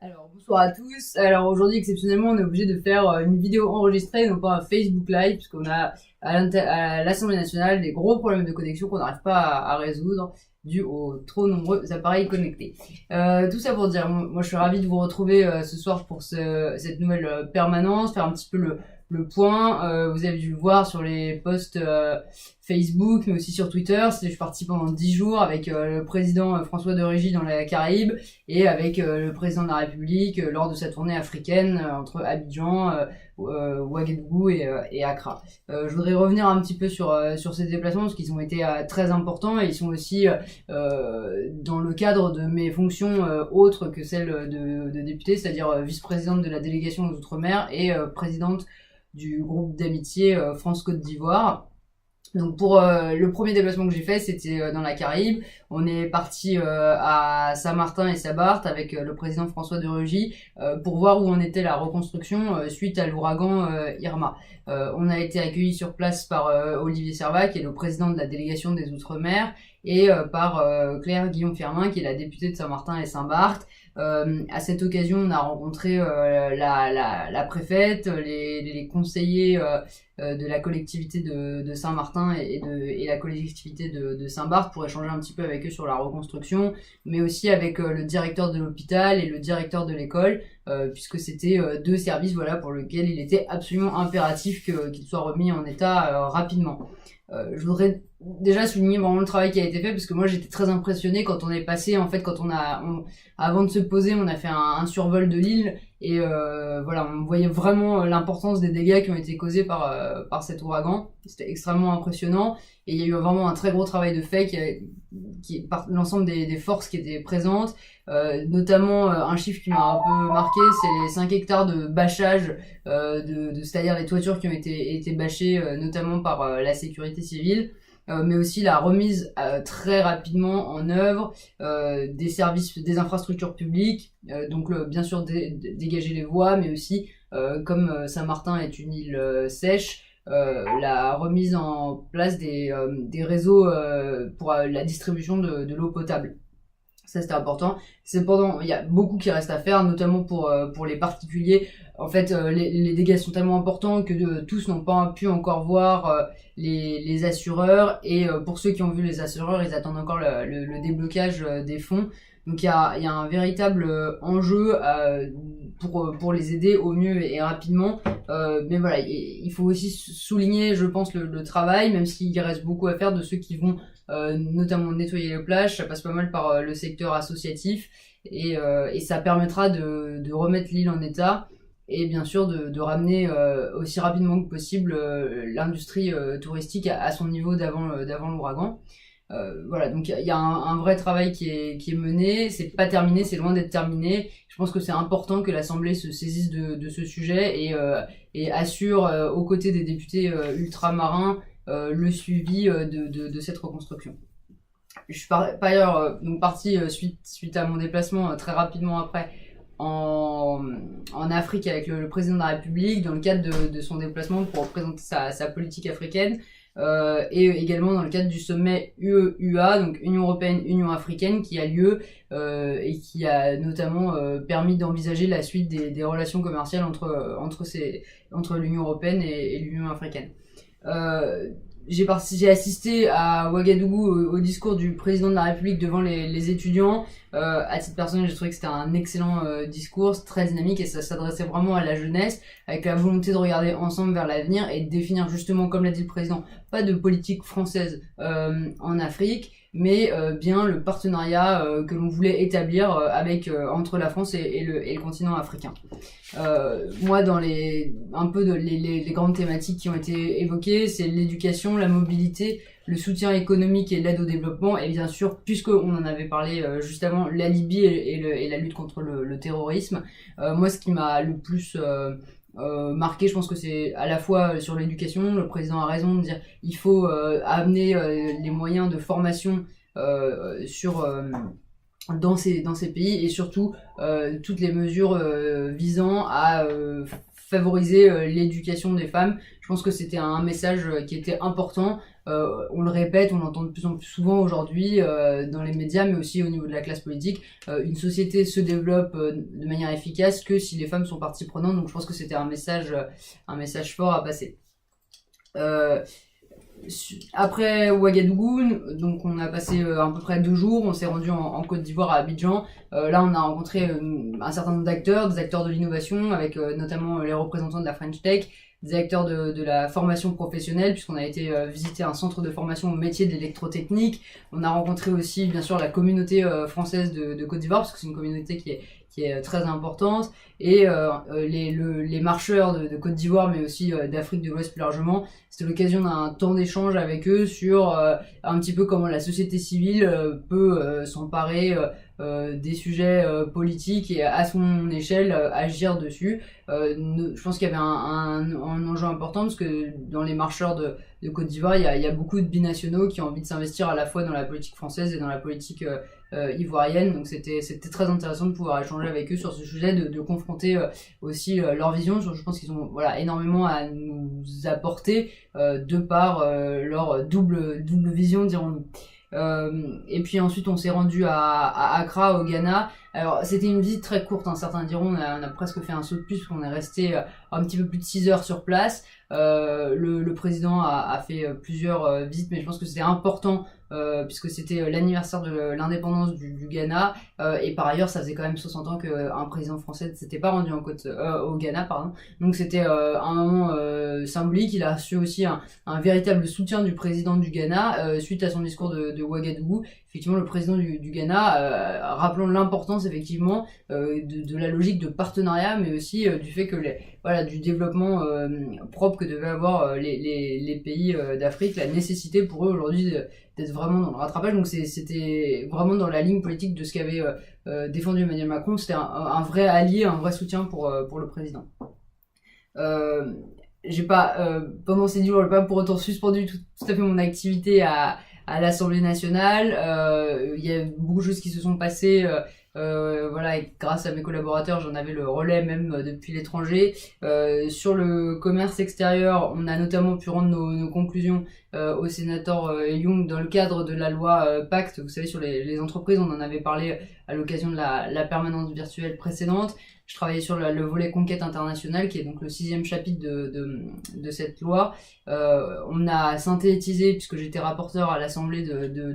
Alors bonsoir à tous. Alors aujourd'hui exceptionnellement on est obligé de faire une vidéo enregistrée, non pas un Facebook Live, puisqu'on a à l'Assemblée nationale des gros problèmes de connexion qu'on n'arrive pas à résoudre dû aux trop nombreux appareils connectés. Tout ça pour dire, moi je suis ravie de vous retrouver ce soir pour cette nouvelle permanence, faire un petit peu le point. Vous avez dû le voir sur les posts Facebook, mais aussi sur Twitter. Je suis parti pendant 10 jours avec le président François de Rugy dans la Caraïbe et avec le président de la République lors de sa tournée africaine entre Abidjan, Ouagadougou et Accra. Je voudrais revenir un petit peu sur ces déplacements parce qu'ils ont été très importants et ils sont aussi dans le cadre de mes fonctions autres que celles de député, c'est-à-dire vice-présidente de la délégation aux Outre-mer et présidente du groupe d'amitié France-Côte d'Ivoire. Donc pour le premier déplacement que j'ai fait, c'était dans la Caraïbe. On est parti à Saint-Martin et Saint-Barth avec le président François de Rugy pour voir où en était la reconstruction suite à l'ouragan Irma. On a été accueillis sur place par Olivier Servat, qui est le président de la délégation des Outre-mer, et par Claire Guillaume-Firmin, qui est la députée de Saint-Martin et Saint-Barth. À cette occasion, on a rencontré la préfète, les conseillers de la collectivité de Saint-Martin et la collectivité de Saint-Barth pour échanger un petit peu avec eux sur la reconstruction, mais aussi avec le directeur de l'hôpital et le directeur de l'école, puisque c'était deux services pour lesquels il était absolument impératif qu'ils soient remis en état rapidement. Je voudrais déjà souligner vraiment le travail qui a été fait parce que moi j'étais très impressionnée quand on est passé, en fait quand avant de se poser on a fait un survol de l'île et on voyait vraiment l'importance des dégâts qui ont été causés par cet ouragan. C'était extrêmement impressionnant et il y a eu vraiment un très gros travail de fait qui par l'ensemble des forces qui étaient présentes, notamment un chiffre qui m'a un peu marqué, c'est les 5 hectares de bâchage, c'est-à-dire les toitures qui ont été bâchées notamment par la sécurité civile. Mais aussi la remise très rapidement en œuvre des services, des infrastructures publiques, donc bien sûr dégager les voies, mais aussi comme Saint-Martin est une île sèche, la remise en place des réseaux pour la distribution de l'eau potable. Ça c'était important. Cependant, il y a beaucoup qui reste à faire, notamment pour les particuliers. En fait, les dégâts sont tellement importants que tous n'ont pas pu encore voir les assureurs. Et pour ceux qui ont vu les assureurs, ils attendent encore le déblocage des fonds. Donc il y a un véritable enjeu pour les aider au mieux et rapidement. Mais voilà, il faut aussi souligner, je pense, le travail, même s'il reste beaucoup à faire de ceux qui vont notamment nettoyer les plages. Ça passe pas mal par le secteur associatif et ça permettra de remettre l'île en état et bien sûr de ramener aussi rapidement que possible l'industrie touristique à son niveau d'avant l'ouragan. Donc il y a un vrai travail qui est mené, c'est pas terminé, c'est loin d'être terminé. Je pense que c'est important que l'Assemblée se saisisse de ce sujet et assure aux côtés des députés ultramarins le suivi de cette reconstruction. Je suis par ailleurs donc parti suite à mon déplacement très rapidement après en Afrique avec le président de la République dans le cadre de son déplacement pour présenter sa politique africaine. Et également dans le cadre du sommet UE-UA, donc Union Européenne, Union Africaine, qui a lieu et qui a notamment permis d'envisager la suite des relations commerciales entre l'Union Européenne et l'Union Africaine. J'ai assisté à Ouagadougou au discours du président de la République devant les étudiants. À titre personnel, j'ai trouvé que c'était un excellent discours, très dynamique et ça s'adressait vraiment à la jeunesse avec la volonté de regarder ensemble vers l'avenir et de définir justement, comme l'a dit le président, pas de politique française en Afrique, mais bien le partenariat que l'on voulait établir entre la France et le continent africain. Moi, dans les grandes thématiques qui ont été évoquées, c'est l'éducation, la mobilité, le soutien économique et l'aide au développement, et bien sûr, puisqu'on en avait parlé juste avant, la Libye et la lutte contre le terrorisme. Moi, ce qui m'a le plus marqué, je pense que c'est à la fois sur l'éducation, le président a raison de dire il faut amener les moyens de formation dans ces pays et surtout toutes les mesures visant à favoriser l'éducation des femmes. Je pense que c'était un message qui était important. On le répète, on l'entend de plus en plus souvent aujourd'hui dans les médias, mais aussi au niveau de la classe politique. Une société se développe de manière efficace que si les femmes sont partie prenante. Donc je pense que c'était un message fort à passer. Après Ouagadougou, donc on a passé à peu près 2 jours, on s'est rendu en Côte d'Ivoire à Abidjan. Là on a rencontré un certain nombre d'acteurs, des acteurs de l'innovation, avec notamment les représentants de la French Tech, des acteurs de la formation professionnelle, puisqu'on a été visiter un centre de formation au métier d'électrotechnique. On a rencontré aussi bien sûr la communauté française de Côte d'Ivoire, parce que c'est une communauté qui est très importante, et les marcheurs de Côte d'Ivoire, mais aussi d'Afrique de l'Ouest plus largement. C'était l'occasion d'un temps d'échange avec eux sur un petit peu comment la société civile peut s'emparer des sujets politiques et à son échelle agir dessus. Je pense qu'il y avait un enjeu important, parce que dans les marcheurs de Côte d'Ivoire, il y a beaucoup de binationaux qui ont envie de s'investir à la fois dans la politique française et dans la politique ivoirienne. Donc c'était très intéressant de pouvoir échanger avec eux sur ce sujet, de confronter aussi leur vision. Je pense qu'ils ont énormément à nous apporter de par leur double vision, dirons-nous. Et puis ensuite on s'est rendu à Accra au Ghana. Alors c'était une visite très courte, certains diront, on a presque fait un saut de puce, parce qu'on est resté un petit peu plus de 6 heures sur place. Le président a fait plusieurs visites, mais je pense que c'était important puisque c'était l'anniversaire de l'indépendance du Ghana, et par ailleurs ça faisait quand même 60 ans qu'un président français ne s'était pas rendu au Ghana, pardon. Donc c'était un moment symbolique. Il a reçu aussi un véritable soutien du président du Ghana suite à son discours de Ouagadougou. Effectivement, le président du Ghana, rappelant l'importance effectivement de la logique de partenariat, mais aussi du fait que du développement propre que devaient avoir les pays d'Afrique, la nécessité pour eux aujourd'hui d'être vraiment dans le rattrapage. Donc c'était vraiment dans la ligne politique de ce qu'avait défendu Emmanuel Macron. C'était un vrai allié, un vrai soutien pour le président. J'ai pas pendant ces 10 jours, j'ai pas pour autant suspendu tout à fait mon activité à l'Assemblée nationale. Il y a beaucoup de choses qui se sont passées. Et grâce à mes collaborateurs, j'en avais le relais même depuis l'étranger. Sur le commerce extérieur, on a notamment pu rendre nos conclusions au sénateur Young dans le cadre de la loi Pacte. Vous savez, sur les entreprises, on en avait parlé à l'occasion de la permanence virtuelle précédente. Je travaillais sur le volet conquête internationale, qui est donc le 6e chapitre de cette loi. On a synthétisé, puisque j'étais rapporteur à l'Assemblée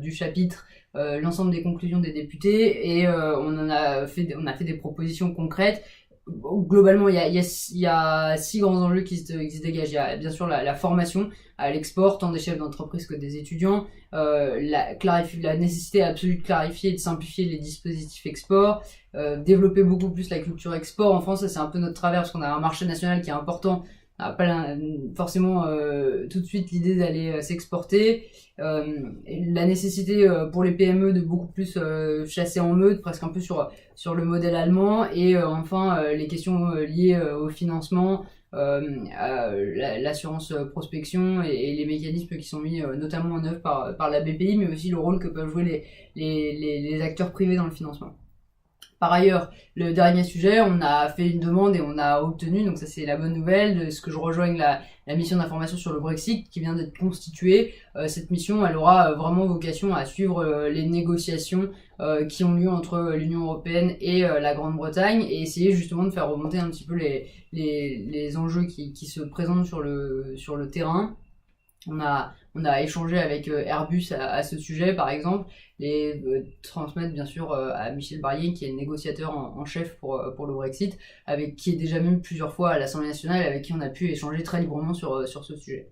du chapitre, l'ensemble des conclusions des députés, et on a fait des propositions concrètes. Globalement, il y a 6 grands enjeux qui se dégagent. Il y a bien sûr la formation à l'export, tant des chefs d'entreprise que des étudiants, la nécessité absolue de clarifier et de simplifier les dispositifs export, développer beaucoup plus la culture export. En France, ça c'est un peu notre travers, parce qu'on a un marché national qui est important. On n'a pas forcément tout de suite l'idée d'aller s'exporter. La nécessité pour les PME de beaucoup plus chasser en meute, presque un peu sur le modèle allemand, et enfin les questions liées au financement, l'assurance prospection et les mécanismes qui sont mis notamment en œuvre par la BPI, mais aussi le rôle que peuvent jouer les acteurs privés dans le financement. Par ailleurs, le dernier sujet, on a fait une demande et on a obtenu, donc ça c'est la bonne nouvelle, de ce que je rejoigne la mission d'information sur le Brexit qui vient d'être constituée. Cette mission, elle aura vraiment vocation à suivre les négociations qui ont lieu entre l'Union européenne et la Grande-Bretagne, et essayer justement de faire remonter un petit peu les enjeux qui se présentent sur le terrain. On a échangé avec Airbus à ce sujet, par exemple, et transmettre bien sûr à Michel Barnier, qui est le négociateur en chef pour le Brexit, qui est déjà venu plusieurs fois à l'Assemblée nationale, avec qui on a pu échanger très librement sur ce sujet.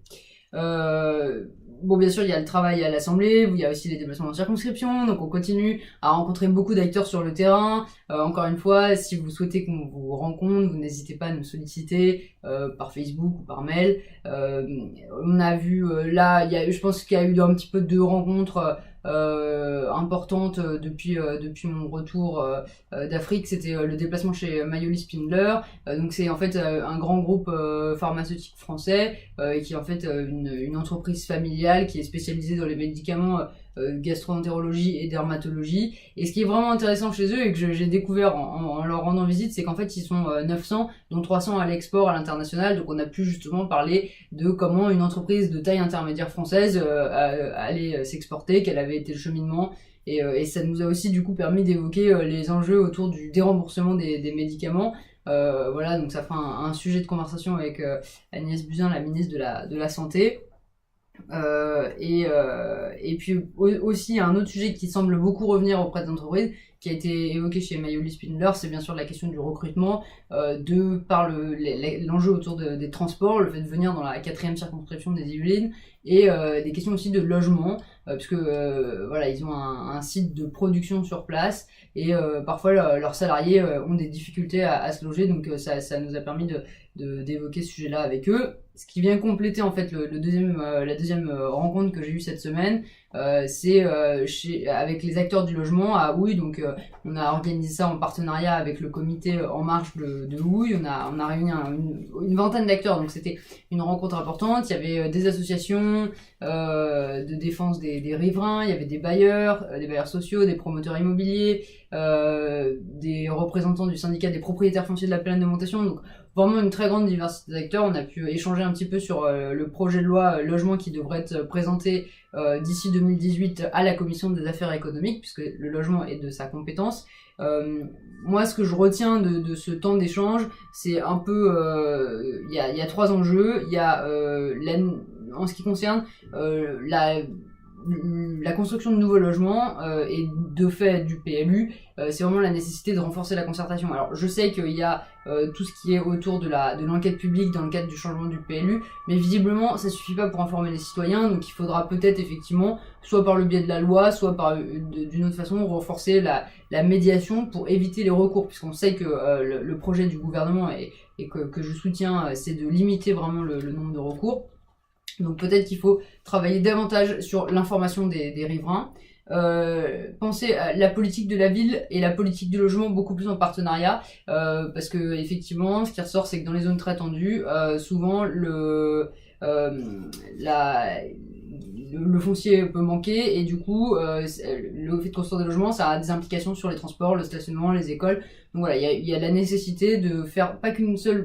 Bien sûr, il y a le travail à l'Assemblée, il y a aussi les déplacements en circonscription, donc on continue à rencontrer beaucoup d'acteurs sur le terrain. Encore une fois, si vous souhaitez qu'on vous rencontre, vous n'hésitez pas à nous solliciter par Facebook ou par mail. On a vu je pense qu'il y a eu un petit peu de rencontres importante depuis mon retour d'Afrique. C'était le déplacement chez Mayoli Spindler. Donc c'est en fait un grand groupe pharmaceutique français qui est en fait une entreprise familiale qui est spécialisée dans les médicaments gastro-entérologie et dermatologie. Et ce qui est vraiment intéressant chez eux et que j'ai découvert en leur rendant visite, c'est qu'en fait ils sont 900, dont 300 à l'export, à l'international. Donc on a pu justement parler de comment une entreprise de taille intermédiaire française allait s'exporter, quel avait été le cheminement. Et ça nous a aussi du coup permis d'évoquer les enjeux autour du déremboursement des médicaments. Voilà, donc ça fera un sujet de conversation avec Agnès Buzyn, la ministre de la Santé. Et puis aussi un autre sujet qui semble beaucoup revenir auprès des entreprises, qui a été évoqué chez Mayoli Spindler, c'est bien sûr la question du recrutement, par l'enjeu autour des transports, le fait de venir dans la 4e circonscription des Yvelines, et des questions aussi de logement, puisque voilà, ils ont un site de production sur place, et parfois leurs salariés ont des difficultés à se loger, donc ça nous a permis d'évoquer ce sujet-là avec eux. Ce qui vient compléter en fait la deuxième rencontre que j'ai eue cette semaine, c'est avec les acteurs du logement à Houille. Donc on a organisé ça en partenariat avec le comité En Marche de Houille. On a réuni une vingtaine d'acteurs, donc c'était une rencontre importante. Il y avait des associations de défense des riverains, il y avait des bailleurs sociaux, des promoteurs immobiliers, des représentants du syndicat des propriétaires fonciers de la plaine de Montation. Donc vraiment une très grande diversité d'acteurs. On a pu échanger un petit peu sur le projet de loi logement qui devrait être présenté d'ici 2018 à la commission des affaires économiques, puisque le logement est de sa compétence. Moi, ce que je retiens de ce temps d'échange, c'est un peu... Il y a 3 enjeux. Il y a, en ce qui concerne la construction de nouveaux logements et de fait du PLU, c'est vraiment la nécessité de renforcer la concertation. Alors je sais qu'il y a tout ce qui est autour de l'enquête publique dans le cadre du changement du PLU, mais visiblement ça suffit pas pour informer les citoyens, donc il faudra peut-être effectivement, soit par le biais de la loi, soit d'une autre façon, renforcer la médiation pour éviter les recours, puisqu'on sait que le projet du gouvernement et que je soutiens, c'est de limiter vraiment le nombre de recours. Donc peut-être qu'il faut travailler davantage sur l'information des riverains, penser à la politique de la ville et la politique du logement beaucoup plus en partenariat, parce que effectivement ce qui ressort, c'est que dans les zones très tendues, souvent le foncier peut manquer, et du coup le fait de construire des logements, ça a des implications sur les transports, le stationnement, les écoles. Donc voilà, il y a la nécessité de faire pas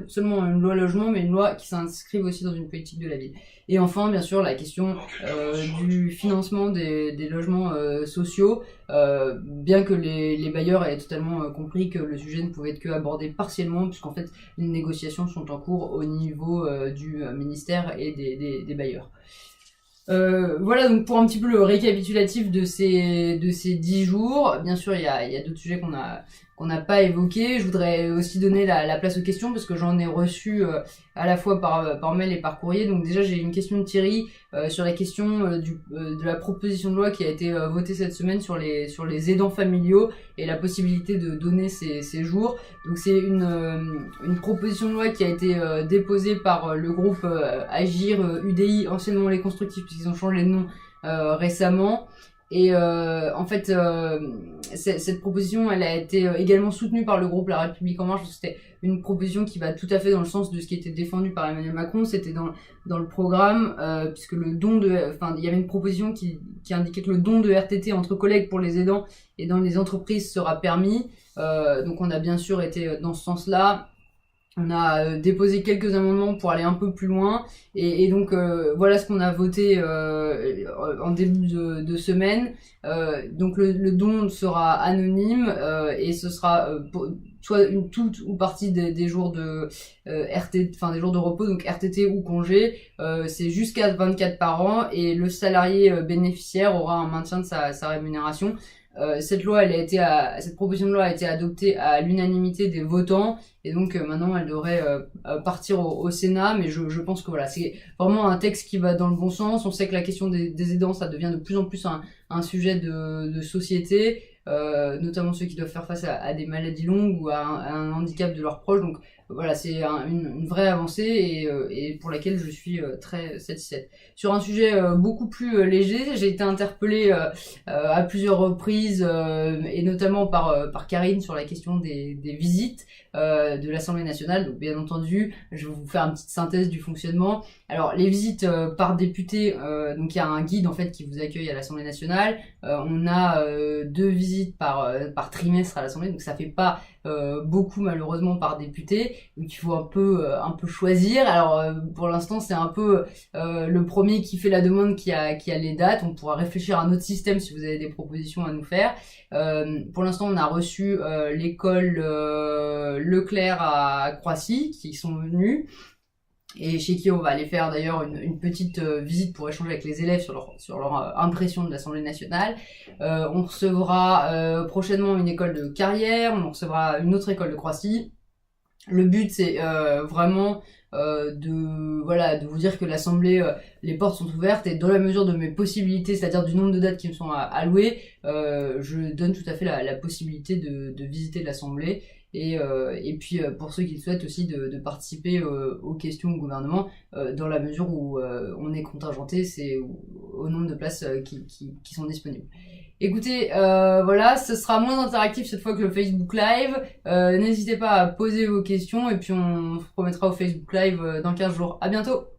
seulement une loi logement, mais une loi qui s'inscrive aussi dans une politique de la ville. Et enfin, bien sûr, la question du financement des logements sociaux, bien que les bailleurs aient totalement compris que le sujet ne pouvait être que abordé partiellement, puisqu'en fait les négociations sont en cours au niveau du ministère et des bailleurs. Voilà donc pour un petit peu le récapitulatif de ces 10 jours. Bien sûr, il y a d'autres sujets qu'on n'a pas évoqués. Je voudrais aussi donner la place aux questions, parce que j'en ai reçu à la fois par mail et par courrier. Donc déjà, j'ai une question de Thierry sur la question de la proposition de loi qui a été votée cette semaine sur les aidants familiaux et la possibilité de donner ces jours. Donc c'est une proposition de loi qui a été déposée par le groupe Agir UDI, anciennement les Constructifs, puisqu'ils ont changé de nom récemment. Et en fait, cette proposition, elle a été également soutenue par le groupe La République En Marche, parce que c'était une proposition qui va tout à fait dans le sens de ce qui était défendu par Emmanuel Macron. C'était dans le programme, puisque il y avait une proposition qui indiquait que le don de RTT entre collègues pour les aidants et dans les entreprises sera permis. Donc on a bien sûr été dans ce sens-là. On a déposé quelques amendements pour aller un peu plus loin, et donc voilà ce qu'on a voté en début de semaine. Donc le don sera anonyme, et ce sera soit une toute ou partie des jours de RTT, enfin des jours de repos, donc RTT ou congé. C'est jusqu'à 24 par an, et le salarié bénéficiaire aura un maintien de sa rémunération. Cette proposition de loi a été adoptée à l'unanimité des votants, et donc maintenant elle devrait partir au Sénat, mais je pense que voilà, c'est vraiment un texte qui va dans le bon sens. On sait que la question des aidants, ça devient de plus en plus un sujet de société. notamment ceux qui doivent faire face à des maladies longues ou à un handicap de leurs proches. Donc voilà, c'est une vraie avancée et pour laquelle je suis très satisfaite. Sur un sujet beaucoup plus léger, j'ai été interpellée à plusieurs reprises et notamment par Karine sur la question des visites de l'Assemblée nationale. Donc bien entendu, je vais vous faire une petite synthèse du fonctionnement. Alors les visites par député, donc il y a un guide en fait qui vous accueille à l'Assemblée nationale. On a 2 visites par trimestre à l'Assemblée, donc ça fait pas beaucoup malheureusement par député, donc il faut un peu choisir. Alors pour l'instant c'est un peu le premier qui fait la demande qui a les dates. On pourra réfléchir à un autre système si vous avez des propositions à nous faire. Pour l'instant on a reçu l'école Leclerc à Croissy qui sont venus et chez qui on va aller faire d'ailleurs une petite visite pour échanger avec les élèves sur leur impression de l'Assemblée nationale. On recevra prochainement une école de Carrière, on recevra une autre école de Croissy. Le but c'est vraiment de vous dire que l'Assemblée, les portes sont ouvertes et dans la mesure de mes possibilités, c'est-à-dire du nombre de dates qui me sont allouées, je donne tout à fait la possibilité de visiter l'Assemblée. Et puis pour ceux qui le souhaitent aussi de participer aux questions au gouvernement dans la mesure où on est contingenté, c'est au nombre de places qui sont disponibles. Écoutez, voilà, ce sera moins interactif cette fois que le Facebook Live. N'hésitez pas à poser vos questions et puis on se remettra au Facebook Live dans 15 jours. À bientôt!